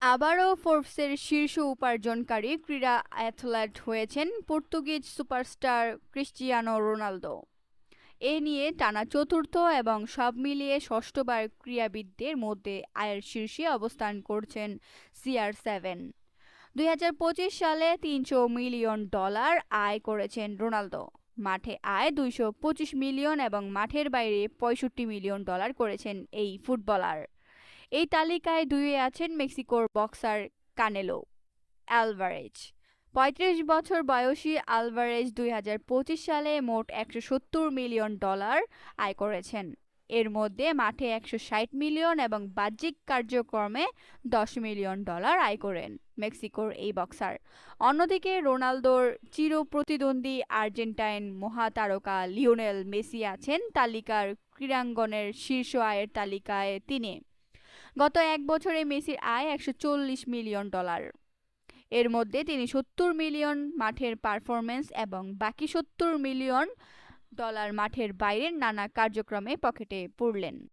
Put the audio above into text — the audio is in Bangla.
আবারও ফোর্বসের শীর্ষ উপার্জনকারী ক্রীড়া অ্যাথলেট হয়েছেন পর্তুগিজ সুপারস্টার ক্রিস্টিয়ানো রোনালদো। এ নিয়ে টানা চতুর্থ এবং সব মিলিয়ে ষষ্ঠবার ক্রীড়াবিদদের মধ্যে আয়ের শীর্ষে অবস্থান করছেন CR7। 2025 সালে $300 মিলিয়ন আয় করেছেন রোনালদো। মাঠে আয় 225 মিলিয়ন এবং মাঠের বাইরে $65 মিলিয়ন করেছেন এই ফুটবলার। এই তালিকায় দুইয়ে আছেন মেক্সিকোর বক্সার কানেলো অ্যালভারেজ। 35 বছর বয়সী আলভারেজ 2025 সালে মোট $170 মিলিয়ন আয় করেছেন। এর মধ্যে মাঠে 160 মিলিয়ন এবং বাহ্যিক কার্যক্রমে $10 মিলিয়ন আয় করেন মেক্সিকোর এই বক্সার। অন্যদিকে রোনালদোর চির প্রতিদ্বন্দ্বী আর্জেন্টাইন মহাতারকা লিওনেল মেসি আছেন তালিকার ক্রীড়াঙ্গনের শীর্ষ আয়ের তালিকায় তিনি। গত এক বছরে মেসির আয় $140 মিলিয়ন। এর মধ্যে তিনি 70 মিলিয়ন মাঠের পারফরমেন্স এবং বাকি $70 মিলিয়ন মাঠের বাইরের নানা কার্যক্রমে পকেটে পুরলেন।